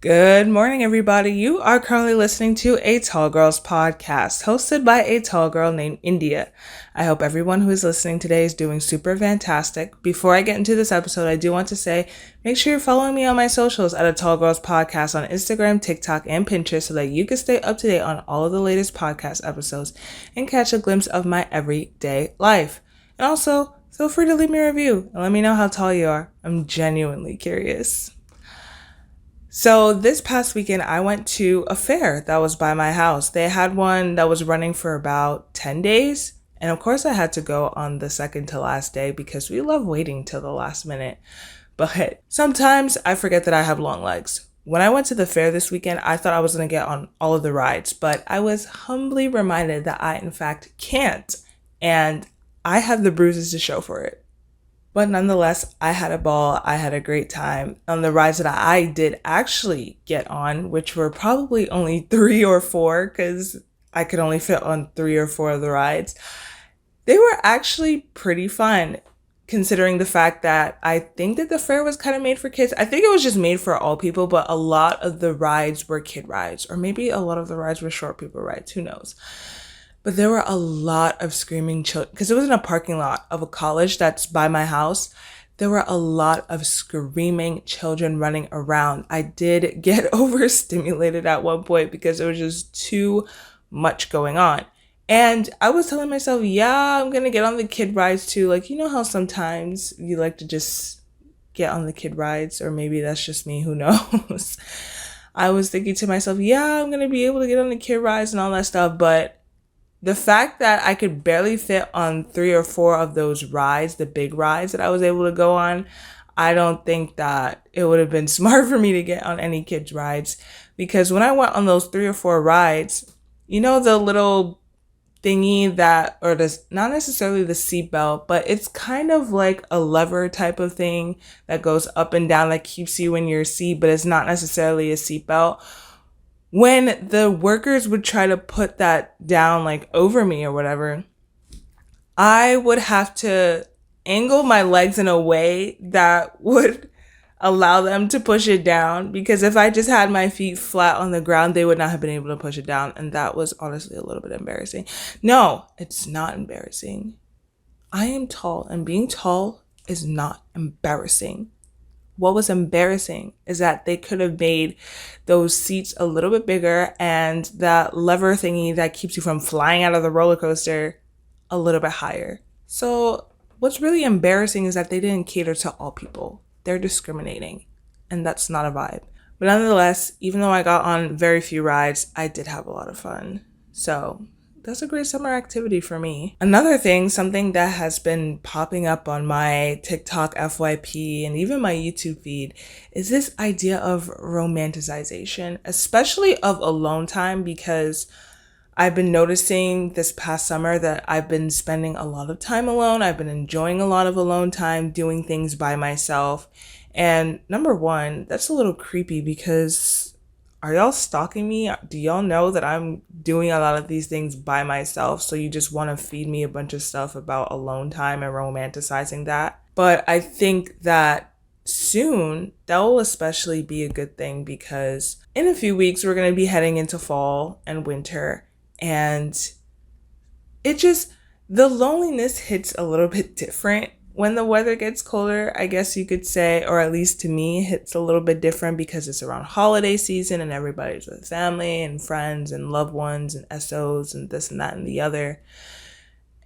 Good morning, everybody. You are currently listening to a Tall Girls podcast hosted by a tall girl named India. I hope everyone who is listening today is doing super fantastic. Before I get into this episode, I do want to say make sure you're following me on my socials at a Tall Girls podcast on Instagram, TikTok, and Pinterest so that you can stay up to date on all of the latest podcast episodes and catch a glimpse of my everyday life. And also, feel free to leave me a review and let me know how tall you are. I'm genuinely curious. So this past weekend, I went to a fair that was by my house. They had one that was running for about 10 days. And of course, I had to go on the second to last day because we love waiting till the last minute. But sometimes I forget that I have long legs. When I went to the fair this weekend, I thought I was going to get on all of the rides, but I was humbly reminded that I, in fact, can't. And I have the bruises to show for it. But nonetheless, I had a ball. I had a great time on the rides that I did actually get on, which were probably only 3 or 4 because I could only fit on 3 or 4 of the rides. They were actually pretty fun considering the fact that I think that the fair was kind of made for kids. I think it was just made for all people, but a lot of the rides were kid rides, or maybe a lot of the rides were short people rides. Who knows? But there were a lot of screaming children because it was in a parking lot of a college that's by my house. There were a lot of screaming children running around. I did get overstimulated at one point because there was just too much going on. And I was telling myself, yeah, I'm going to get on the kid rides too. Like, you know how sometimes you like to just get on the kid rides, or maybe that's just me, who knows? I was thinking to myself, yeah, I'm going to be able to get on the kid rides and all that stuff. But the fact that I could barely fit on 3 or 4 of those rides, the big rides that I was able to go on, I don't think that it would have been smart for me to get on any kids' rides. Because when I went on those 3 or 4 rides, you know, the little thingy that, or this, not necessarily the seatbelt, but it's kind of like a lever type of thing that goes up and down that keeps you in your seat, but it's not necessarily a seatbelt. When the workers would try to put that down like over me or whatever, I would have to angle my legs in a way that would allow them to push it down, because if I just had my feet flat on the ground, they would not have been able to push it down. And that was honestly a little bit embarrassing. No, it's not embarrassing. I am tall, and being tall is not embarrassing. What was embarrassing is that they could have made those seats a little bit bigger and that lever thingy that keeps you from flying out of the roller coaster a little bit higher. So what's really embarrassing is that they didn't cater to all people. They're discriminating, and that's not a vibe. But nonetheless, even though I got on very few rides, I did have a lot of fun. So that's a great summer activity for me. Another thing, something that has been popping up on my TikTok FYP and even my YouTube feed, is this idea of romanticization, especially of alone time, because I've been noticing this past summer that I've been spending a lot of time alone. I've been enjoying a lot of alone time, doing things by myself. And number one, that's a little creepy because are y'all stalking me? Do y'all know that I'm doing a lot of these things by myself? So you just want to feed me a bunch of stuff about alone time and romanticizing that? But I think that soon that will especially be a good thing, because in a few weeks we're going to be heading into fall and winter, and the loneliness hits a little bit different when the weather gets colder, I guess you could say, or at least to me, it's a little bit different because it's around holiday season and everybody's with family and friends and loved ones and SOs and this and that and the other.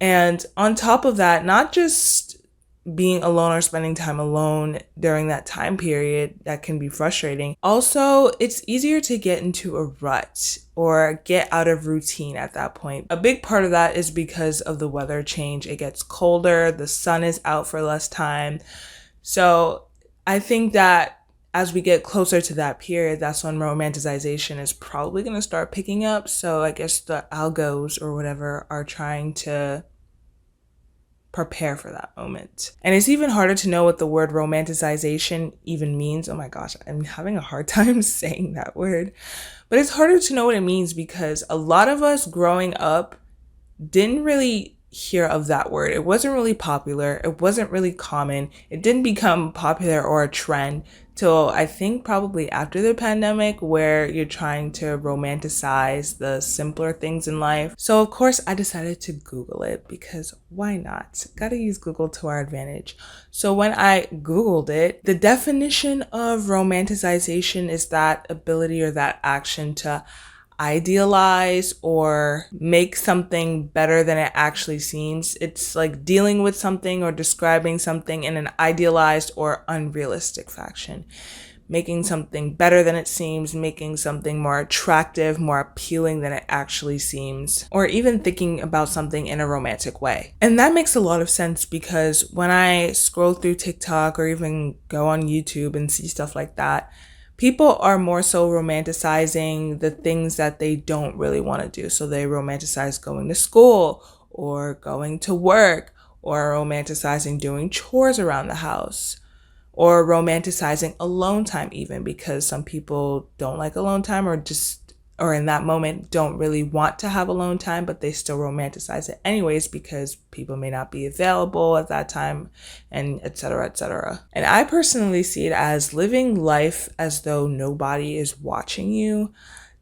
And on top of that, not just being alone or spending time alone during that time period that can be frustrating. Also, it's easier to get into a rut or get out of routine at that point. A big part of that is because of the weather change. It gets colder, the sun is out for less time. So I think that as we get closer to that period, that's when romanticization is probably going to start picking up. So I guess the algos or whatever are trying to prepare for that moment. And it's even harder to know what the word romanticization even means. Oh my gosh, I'm having a hard time saying that word. But it's harder to know what it means because a lot of us growing up didn't really hear of that word. It wasn't really popular. It wasn't really common. It didn't become popular or a trend till I think probably after the pandemic, where you're trying to romanticize the simpler things in life. So of course I decided to Google it, because why not? Gotta use Google to our advantage. So when I Googled it, the definition of romanticization is that ability or that action to idealize or make something better than it actually seems. It's like dealing with something or describing something in an idealized or unrealistic fashion. Making something better than it seems, making something more attractive, more appealing than it actually seems, or even thinking about something in a romantic way. And that makes a lot of sense, because when I scroll through TikTok or even go on YouTube and see stuff like that, people are more so romanticizing the things that they don't really want to do. So they romanticize going to school or going to work, or romanticizing doing chores around the house, or romanticizing alone time, even because some people don't like alone time, or in that moment don't really want to have alone time, but they still romanticize it anyways because people may not be available at that time, and etc., etc. And I personally see it as living life as though nobody is watching you,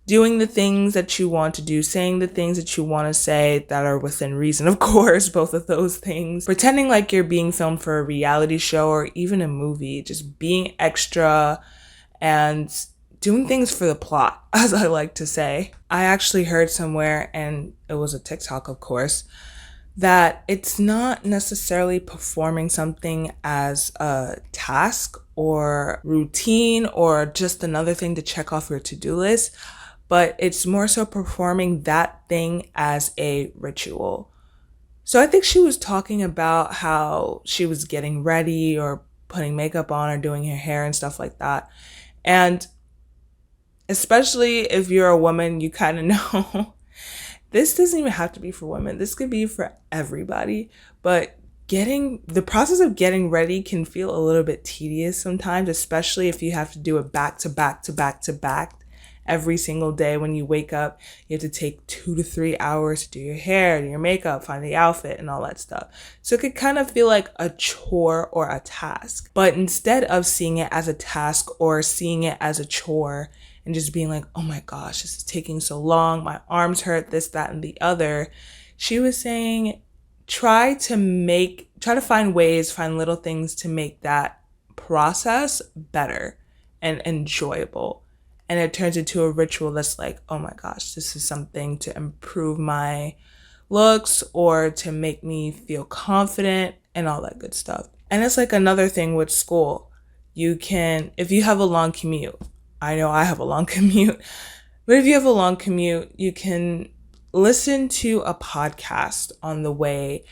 doing the things that you want to do, saying the things that you want to say that are within reason, of course, both of those things. Pretending like you're being filmed for a reality show or even a movie, just being extra and doing things for the plot, as I like to say. I actually heard somewhere, and it was a TikTok, of course, that it's not necessarily performing something as a task or routine or just another thing to check off your to-do list, but it's more so performing that thing as a ritual. So I think she was talking about how she was getting ready or putting makeup on or doing her hair and stuff like that. And especially if you're a woman, you kind of know this doesn't even have to be for women. This could be for everybody. But the process of getting ready can feel a little bit tedious sometimes, especially if you have to do it back to back to back to back. Every single day when you wake up, you have to take 2 to 3 hours to do your hair, do your makeup, find the outfit, and all that stuff. So it could kind of feel like a chore or a task. But instead of seeing it as a task or seeing it as a chore and just being like, oh my gosh, this is taking so long, my arms hurt, this, that, and the other, she was saying, try to find ways, find little things to make that process better and enjoyable. And it turns into a ritual that's like, oh my gosh, this is something to improve my looks or to make me feel confident and all that good stuff. And it's like another thing with school. If you have a long commute, I know I have a long commute, but if you have a long commute, you can listen to a podcast on the way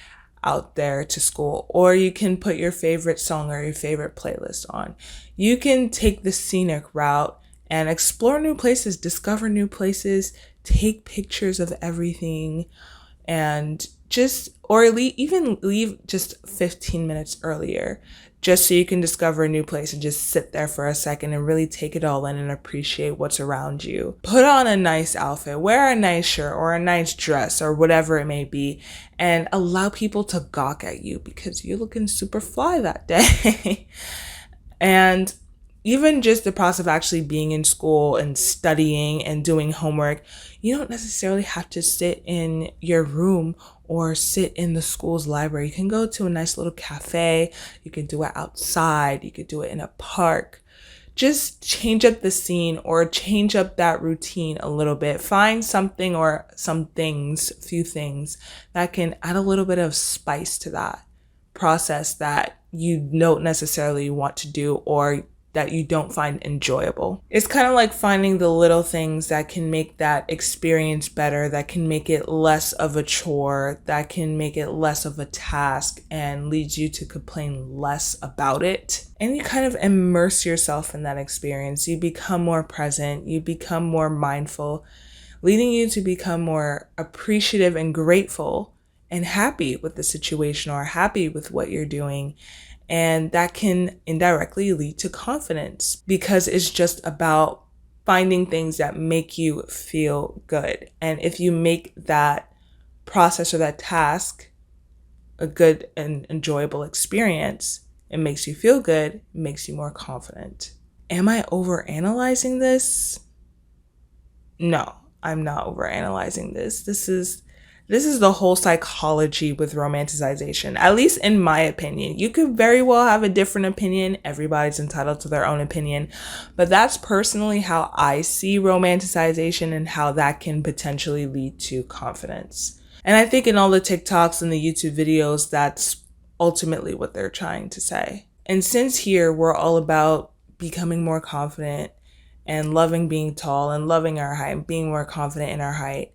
out there to school, or you can put your favorite song or your favorite playlist on. You can take the scenic route and explore new places, discover new places, take pictures of everything, and even leave just 15 minutes earlier, just so you can discover a new place and just sit there for a second and really take it all in and appreciate what's around you. Put on a nice outfit, wear a nice shirt or a nice dress or whatever it may be, and allow people to gawk at you because you're looking super fly that day. And even just the process of actually being in school and studying and doing homework, you don't necessarily have to sit in your room or sit in the school's library. You can go to a nice little cafe. You can do it outside. You could do it in a park. Just change up the scene or change up that routine a little bit. Find something or a few things that can add a little bit of spice to that process that you don't necessarily want to do or that you don't find enjoyable. It's kind of like finding the little things that can make that experience better, that can make it less of a chore, that can make it less of a task and leads you to complain less about it. And you kind of immerse yourself in that experience. You become more present, you become more mindful, leading you to become more appreciative and grateful and happy with the situation or happy with what you're doing. And that can indirectly lead to confidence because it's just about finding things that make you feel good. And if you make that process or that task a good and enjoyable experience. It makes you feel good, it makes you more confident. Am I overanalyzing this? No, I'm not overanalyzing this. This is the whole psychology with romanticization, at least in my opinion. You could very well have a different opinion. Everybody's entitled to their own opinion. But that's personally how I see romanticization and how that can potentially lead to confidence. And I think in all the TikToks and the YouTube videos, that's ultimately what they're trying to say. And since here we're all about becoming more confident and loving being tall and loving our height and being more confident in our height,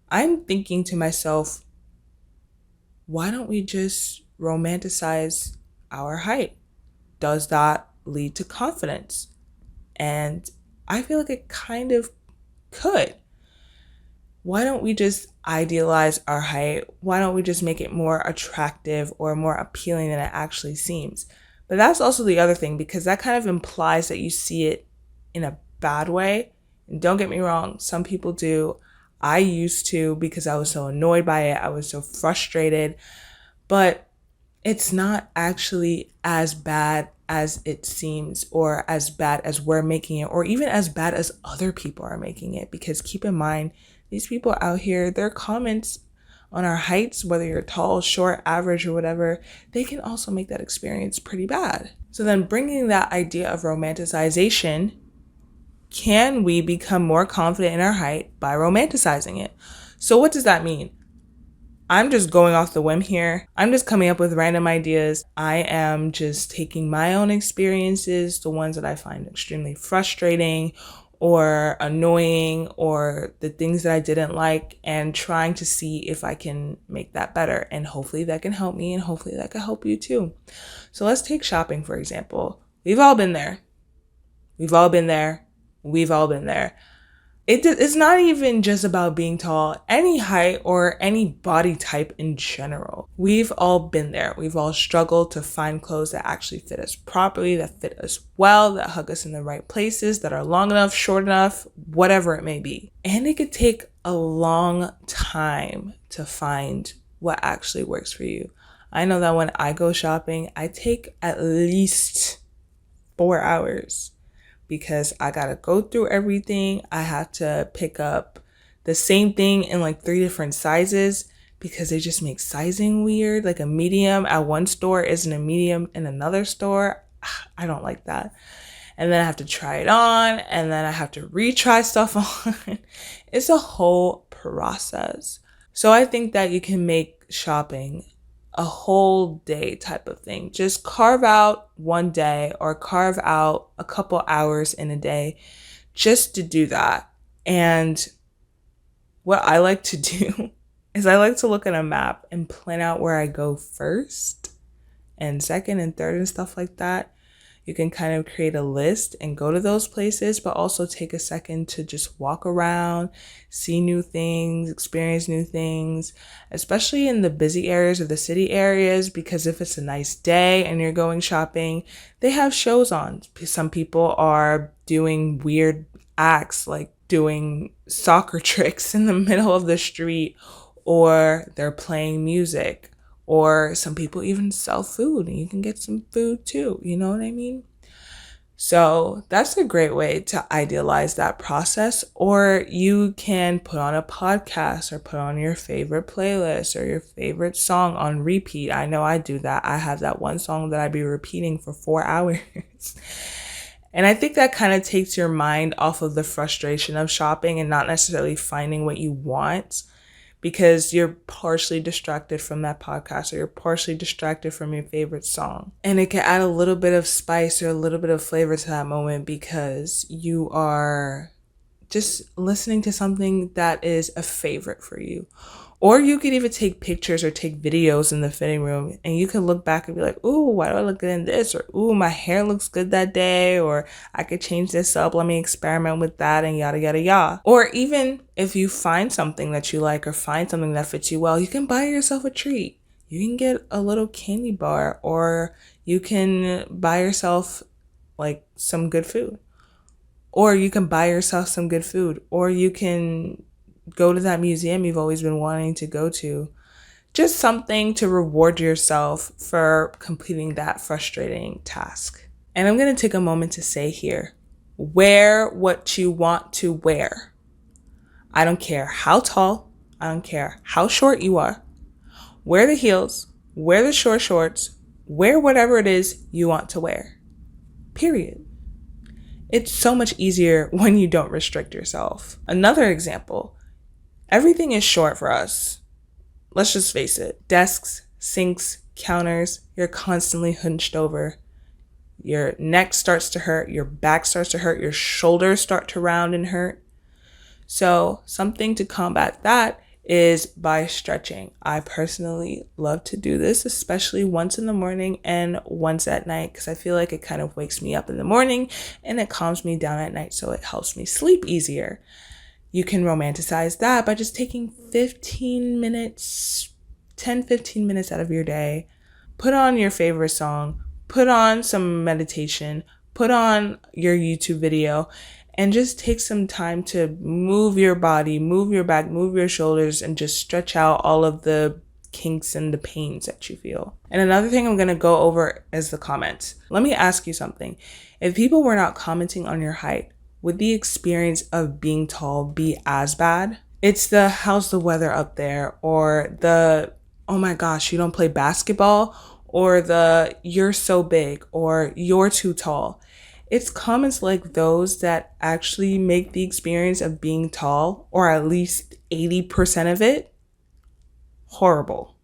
I'm thinking to myself, why don't we just romanticize our height? Does that lead to confidence? And I feel like it kind of could. Why don't we just idealize our height? Why don't we just make it more attractive or more appealing than it actually seems? But that's also the other thing, because that kind of implies that you see it in a bad way. And don't get me wrong, some people do. I used to, because I was so annoyed by it. I was so frustrated. But it's not actually as bad as it seems, or as bad as we're making it, or even as bad as other people are making it. Because keep in mind, these people out here, their comments on our heights, whether you're tall, short, average, or whatever, they can also make that experience pretty bad. So then bringing that idea of romanticization, can we become more confident in our height by romanticizing it? So what does that mean? I'm just going off the whim here. I'm just coming up with random ideas. I am just taking my own experiences, the ones that I find extremely frustrating or annoying, or the things that I didn't like, and trying to see if I can make that better. And hopefully that can help me, and hopefully that can help you too. So let's take shopping, for example. We've all been there. We've all been there. We've all been there. It's not even just about being tall, any height or any body type in general. We've all been there. We've all struggled to find clothes that actually fit us properly, that fit us well, that hug us in the right places, that are long enough, short enough, whatever it may be. And it could take a long time to find what actually works for you. I know that when I go shopping, I take at least 4 hours, because I gotta go through everything. I have to pick up the same thing in like 3 different sizes, because they just make sizing weird. Like a medium at one store isn't a medium in another store. I don't like that. And then I have to try it on, and then I have to retry stuff on. It's a whole process. So I think that you can make shopping a whole day type of thing. Just carve out one day, or carve out a couple hours in a day just to do that. And what I like to do is I like to look at a map and plan out where I go first and second and third and stuff like that. You can kind of create a list and go to those places, but also take a second to just walk around, see new things, experience new things, especially in the busy areas of the city areas, because if it's a nice day and you're going shopping, they have shows on. Some people are doing weird acts, like doing soccer tricks in the middle of the street, or they're playing music. Or some people even sell food, and you can get some food too. You know what I mean? So that's a great way to idealize that process. Or you can put on a podcast, or put on your favorite playlist or your favorite song on repeat. I know I do that. I have that one song that I be repeating for 4 hours. And I think that kind of takes your mind off of the frustration of shopping and not necessarily finding what you want, because you're partially distracted from that podcast, or you're partially distracted from your favorite song. And it can add a little bit of spice or a little bit of flavor to that moment, because you are just listening to something that is a favorite for you. Or you could even take pictures or take videos in the fitting room, and you can look back and be like, ooh, why do I look good in this? Or, ooh, my hair looks good that day. Or I could change this up. Let me experiment with that, and yada, yada, yada. Or even if you find something that you like, or find something that fits you well, you can buy yourself a treat. You can get a little candy bar, or you can buy yourself like some good food. Or you can buy yourself some good food. Or you can go to that museum you've always been wanting to go to Just something to reward yourself for completing that frustrating task. And I'm going to take a moment to say here, wear what you want to wear. I don't care how tall, I don't care how short you are. Wear the heels, wear the short shorts, wear whatever it is you want to wear. Period. It's so much easier when you don't restrict yourself. Another example, everything is short for us. Let's just face it. Desks, sinks, counters, you're constantly hunched over. Your neck starts to hurt, your back starts to hurt, your shoulders start to round and hurt. So something to combat that is by stretching. I personally love to do this, especially once in the morning and once at night, because I feel like it kind of wakes me up in the morning and it calms me down at night, so it helps me sleep easier. You can romanticize that by just taking 15 minutes, 10, 15 minutes out of your day. Put on your favorite song, put on some meditation, put on your YouTube video, and just take some time to move your body, move your back, move your shoulders, and just stretch out all of the kinks and the pains that you feel. And another thing I'm going to go over is the comments. Let me ask you something. If people were not commenting on your height, would the experience of being tall be as bad? It's the how's the weather up there, or the oh my gosh, you don't play basketball, or the you're so big, or you're too tall. It's comments like those that actually make the experience of being tall, or at least 80% of it, horrible.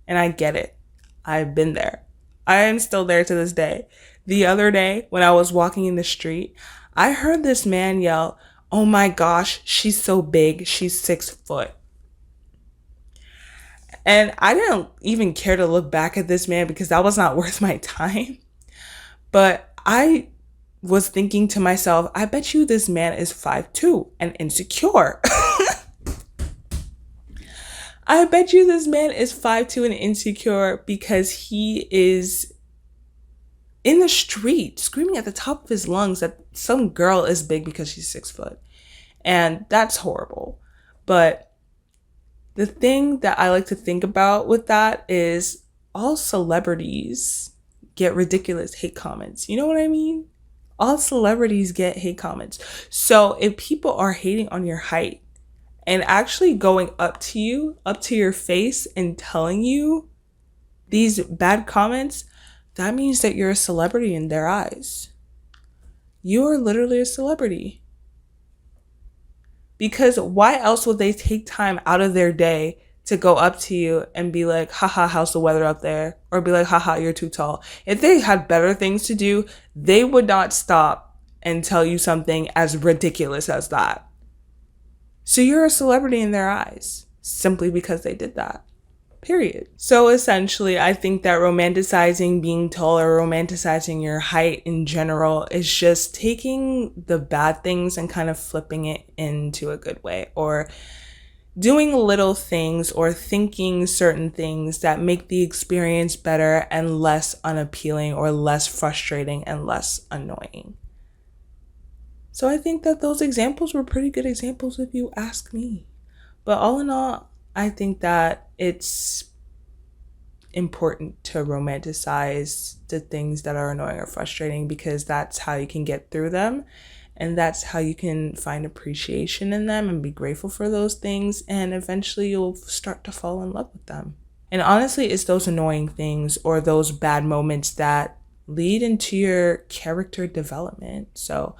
And I get it. I've been there. I am still there to this day. The other day, when I was walking in the street, I heard this man yell, "Oh my gosh, she's so big, she's 6 foot." And I didn't even care to look back at this man because that was not worth my time. But I was thinking to myself, I bet you this man is 5'2" and insecure. I bet you this man is 5'2" and insecure because he is in the street screaming at the top of his lungs that some girl is big because she's 6 foot. And that's horrible. But the thing that I like to think about with that is all celebrities get ridiculous hate comments. You know what I mean? All celebrities get hate comments. So if people are hating on your height and actually going up to you, up to your face and telling you these bad comments, that means that you're a celebrity in their eyes. You are literally a celebrity. Because why else would they take time out of their day to go up to you and be like, haha, how's the weather up there? Or be like, haha, you're too tall. If they had better things to do, they would not stop and tell you something as ridiculous as that. So you're a celebrity in their eyes simply because they did that. Period. So essentially, I think that romanticizing being tall or romanticizing your height in general is just taking the bad things and kind of flipping it into a good way, or doing little things or thinking certain things that make the experience better and less unappealing or less frustrating and less annoying. So I think that those examples were pretty good examples if you ask me. But all in all, I think that it's important to romanticize the things that are annoying or frustrating, because that's how you can get through them. And that's how you can find appreciation in them and be grateful for those things. And eventually you'll start to fall in love with them. And honestly, it's those annoying things or those bad moments that lead into your character development. So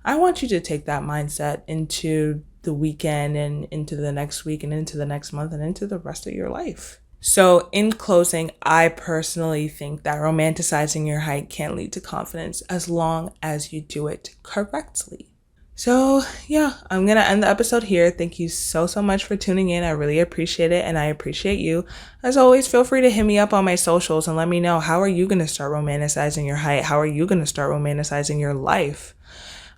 I want you to take that mindset into the weekend and into the next week and into the next month and into the rest of your life. So in closing, I personally think that romanticizing your height can lead to confidence as long as you do it correctly. So yeah, I'm going to end the episode here. Thank you so much for tuning in. I really appreciate it, and I appreciate you. As always, feel free to hit me up on my socials and let me know, how are you going to start romanticizing your height? How are you going to start romanticizing your life?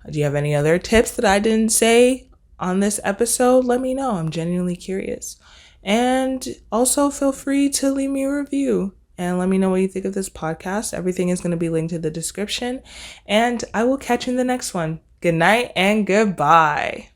Do you have any other tips that I didn't say on this episode? Let me know. I'm genuinely curious. And also feel free to leave me a review and let me know what you think of this podcast. Everything is going to be linked in the description, and I will catch you in the next one. Good night and goodbye.